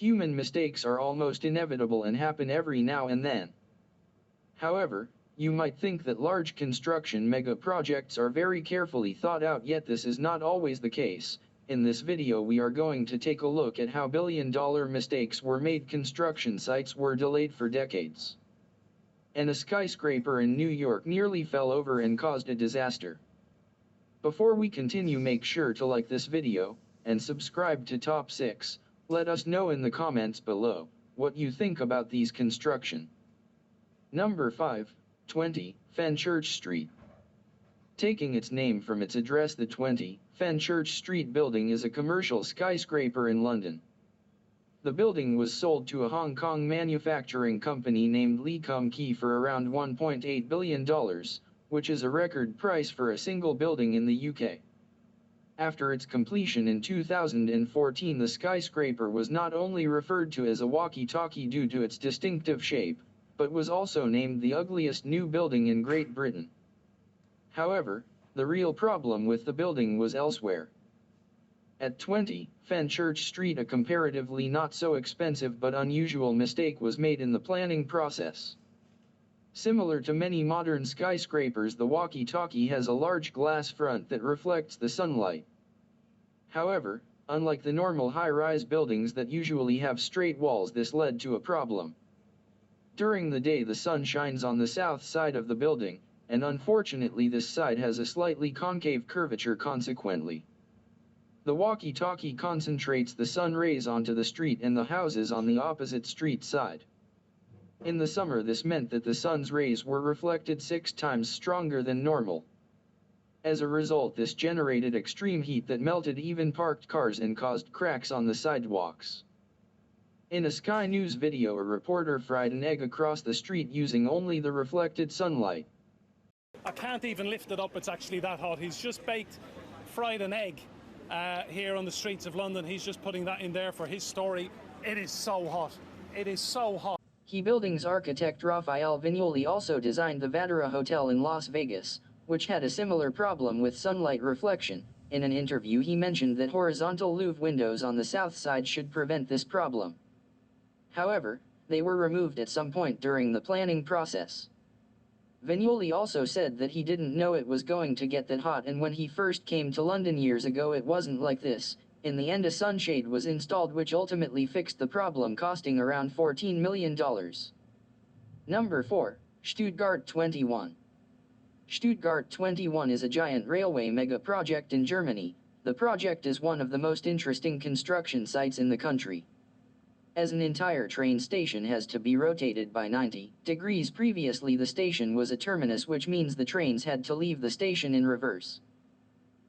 Human mistakes are almost inevitable and happen every now and then. However, you might think that large construction mega projects are very carefully thought out, yet this is not always the case. In this video we are going to take a look at how billion-dollar mistakes were made. Construction sites were delayed for decades. And a skyscraper in New York nearly fell over and caused a disaster. Before we continue, make sure to like this video, and subscribe to Top 6, let us know in the comments below, what you think about these construction. Number 5, 20, Fenchurch Street. Taking its name from its address, the 20, Fenchurch Street building is a commercial skyscraper in London. The building was sold to a Hong Kong manufacturing company named Lee Kum Kee for around $1.8 billion, which is a record price for a single building in the UK. After its completion in 2014, the skyscraper was not only referred to as a walkie-talkie due to its distinctive shape, but was also named the ugliest new building in Great Britain. However, the real problem with the building was elsewhere. At 20, Fenchurch Street, a comparatively not so expensive but unusual mistake was made in the planning process. Similar to many modern skyscrapers, the walkie-talkie has a large glass front that reflects the sunlight. However, unlike the normal high-rise buildings that usually have straight walls, this led to a problem. During the day the sun shines on the south side of the building, and unfortunately this side has a slightly concave curvature. Consequently, the walkie-talkie concentrates the sun rays onto the street and the houses on the opposite street side. In the summer this meant that the sun's rays were reflected 6 times stronger than normal. As a result, this generated extreme heat that melted even parked cars and caused cracks on the sidewalks. In a Sky News video, a reporter fried an egg across the street using only the reflected sunlight. I can't even lift it up, it's actually that hot. He's just fried an egg here on the streets of London. He's just putting that in there for his story. It is so hot. It is so hot. Key Buildings architect Rafael Vignoli also designed the Vadara Hotel in Las Vegas, which had a similar problem with sunlight reflection. In an interview he mentioned that horizontal louve windows on the south side should prevent this problem. However, they were removed at some point during the planning process. Vignoli also said that he didn't know it was going to get that hot, and when he first came to London years ago it wasn't like this. In the end a sunshade was installed which ultimately fixed the problem, costing around $14 million. Number 4, Stuttgart 21. Stuttgart 21 is a giant railway mega project in Germany. The project is one of the most interesting construction sites in the country, as an entire train station has to be rotated by 90 degrees. Previously the station was a terminus, which means the trains had to leave the station in reverse.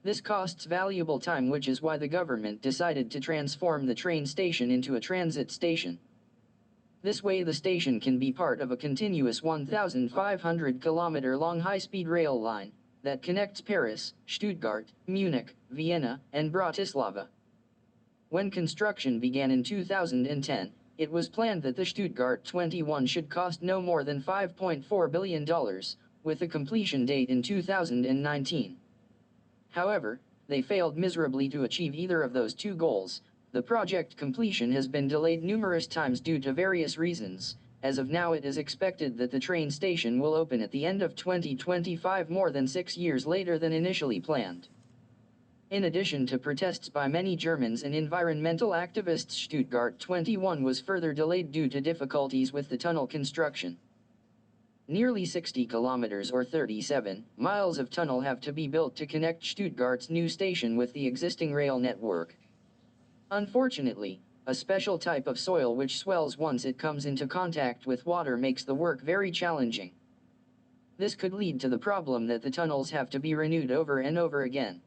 This costs valuable time, which is why the government decided to transform the train station into a transit station. This way the station can be part of a continuous 1,500-kilometer long high-speed rail line that connects Paris, Stuttgart, Munich, Vienna, and Bratislava. When construction began in 2010, it was planned that the Stuttgart 21 should cost no more than $5.4 billion, with a completion date in 2019. However, they failed miserably to achieve either of those two goals. The project completion has been delayed numerous times due to various reasons. As of now it is expected that the train station will open at the end of 2025, more than 6 years later than initially planned. In addition to protests by many Germans and environmental activists, Stuttgart 21 was further delayed due to difficulties with the tunnel construction. Nearly 60 kilometers or 37 miles of tunnel have to be built to connect Stuttgart's new station with the existing rail network. Unfortunately, a special type of soil which swells once it comes into contact with water makes the work very challenging. This could lead to the problem that the tunnels have to be renewed over and over again.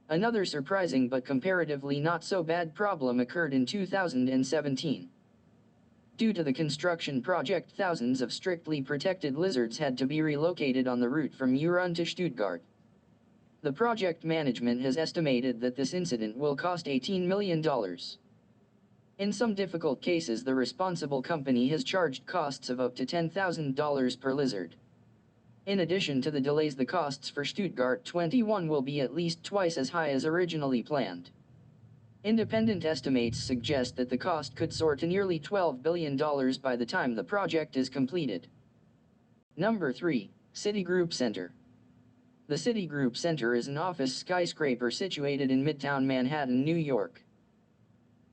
Another surprising but comparatively not so bad problem occurred in 2017. Due to the construction project, thousands of strictly protected lizards had to be relocated on the route from Urun to Stuttgart. The project management has estimated that this incident will cost $18 million. In some difficult cases, the responsible company has charged costs of up to $10,000 per lizard. In addition to the delays, the costs for Stuttgart 21 will be at least twice as high as originally planned. Independent estimates suggest that the cost could soar to nearly $12 billion by the time the project is completed. Number 3. Citigroup Center. The Citigroup Center is an office skyscraper situated in Midtown Manhattan, New York.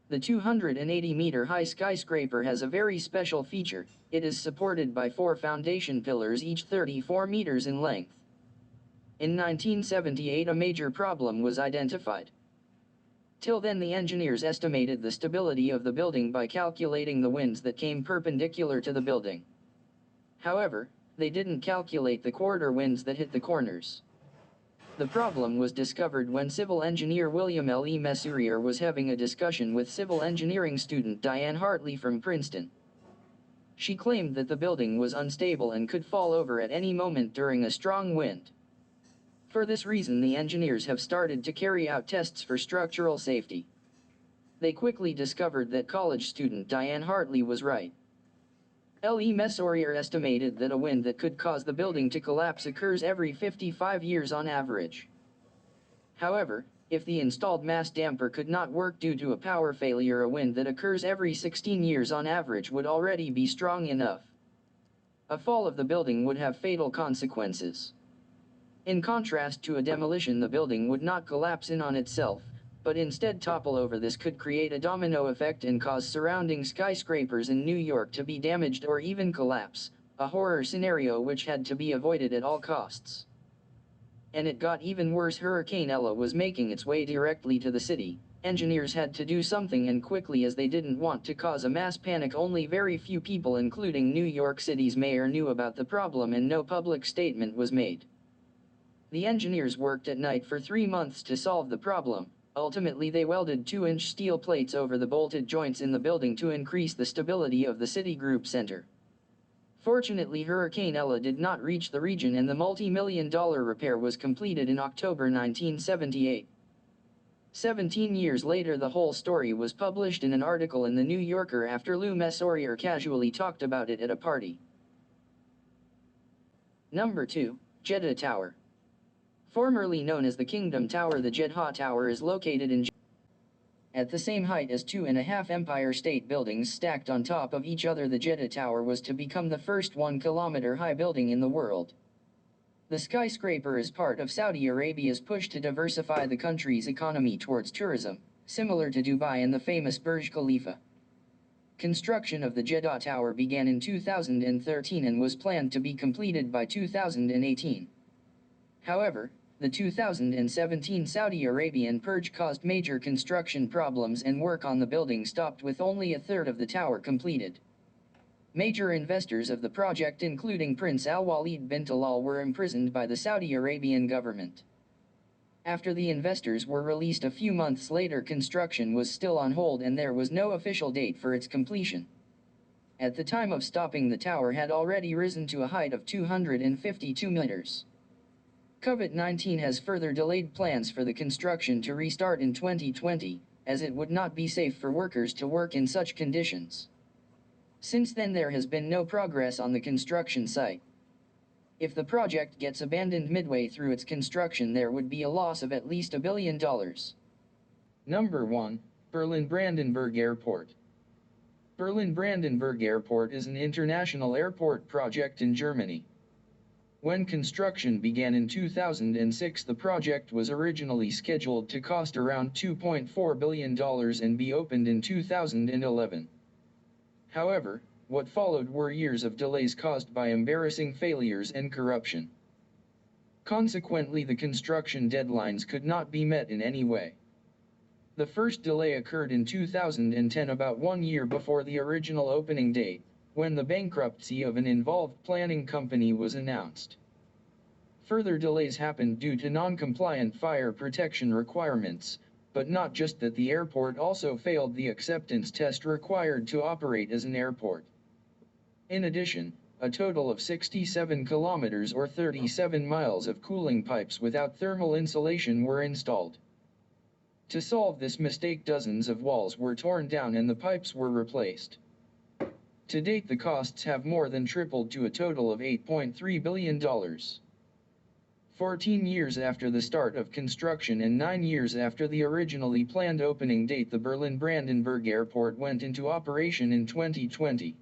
The 280-meter-high skyscraper has a very special feature. It is supported by 4 foundation pillars, each 34 meters in length. In 1978, a major problem was identified. Till then, the engineers estimated the stability of the building by calculating the winds that came perpendicular to the building. However, they didn't calculate the quarter winds that hit the corners. The problem was discovered when civil engineer William L. E. Messurier was having a discussion with civil engineering student Diane Hartley from Princeton. She claimed that the building was unstable and could fall over at any moment during a strong wind. For this reason, the engineers have started to carry out tests for structural safety. They quickly discovered that college student Diane Hartley was right. L. E. Messurier estimated that a wind that could cause the building to collapse occurs every 55 years on average. However, if the installed mass damper could not work due to a power failure, a wind that occurs every 16 years on average would already be strong enough. A fall of the building would have fatal consequences. In contrast to a demolition, the building would not collapse in on itself, but instead topple over. This could create a domino effect and cause surrounding skyscrapers in New York to be damaged or even collapse, a horror scenario which had to be avoided at all costs. And it got even worse. Hurricane Ella was making its way directly to the city. Engineers had to do something, and quickly, as they didn't want to cause a mass panic. Only very few people, including New York City's mayor, knew about the problem, and no public statement was made. The engineers worked at night for 3 months to solve the problem. Ultimately, they welded 2-inch steel plates over the bolted joints in the building to increase the stability of the Citigroup Center. Fortunately, Hurricane Ella did not reach the region, and the multi-million-dollar repair was completed in October 1978. 17 years later, the whole story was published in an article in The New Yorker after Lou Messurier casually talked about it at a party. Number 2. Jeddah Tower. Formerly known as the Kingdom Tower, the Jeddah Tower is located in Jeddah. At the same height as 2.5 Empire State Buildings stacked on top of each other, the Jeddah Tower was to become the first 1-kilometer-high building in the world. The skyscraper is part of Saudi Arabia's push to diversify the country's economy towards tourism, similar to Dubai and the famous Burj Khalifa. Construction of the Jeddah Tower began in 2013 and was planned to be completed by 2018. However, the 2017 Saudi Arabian purge caused major construction problems, and work on the building stopped with only a third of the tower completed. Major investors of the project, including Prince Al-Walid bin Talal, were imprisoned by the Saudi Arabian government. After the investors were released a few months later, construction was still on hold and there was no official date for its completion. At the time of stopping, the tower had already risen to a height of 252 meters. COVID-19 has further delayed plans for the construction to restart in 2020, as it would not be safe for workers to work in such conditions. Since then, there has been no progress on the construction site. If the project gets abandoned midway through its construction, there would be a loss of at least $1 billion. Number 1. Berlin-Brandenburg Airport. Berlin-Brandenburg Airport is an international airport project in Germany. When construction began in 2006, the project was originally scheduled to cost around $2.4 billion and be opened in 2011. However, what followed were years of delays caused by embarrassing failures and corruption. Consequently, the construction deadlines could not be met in any way. The first delay occurred in 2010, about 1 year before the original opening date, when the bankruptcy of an involved planning company was announced. Further delays happened due to non-compliant fire protection requirements, but not just that, the airport also failed the acceptance test required to operate as an airport. In addition, a total of 67 kilometers or 37 miles of cooling pipes without thermal insulation were installed. To solve this mistake, dozens of walls were torn down and the pipes were replaced. To date, the costs have more than tripled to a total of $8.3 billion. 14 years after the start of construction and 9 years after the originally planned opening date, the Berlin-Brandenburg Airport went into operation in 2020.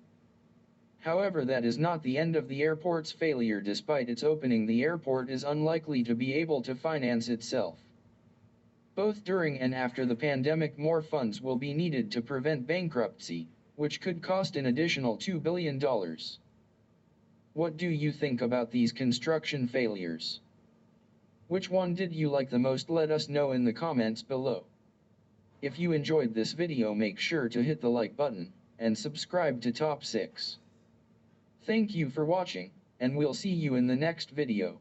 However, that is not the end of the airport's failure. Despite its opening, the airport is unlikely to be able to finance itself. Both during and after the pandemic, more funds will be needed to prevent bankruptcy, which could cost an additional $2 billion. What do you think about these construction failures? Which one did you like the most? Let us know in the comments below. If you enjoyed this video, make sure to hit the like button, and subscribe to Top 6. Thank you for watching, and we'll see you in the next video.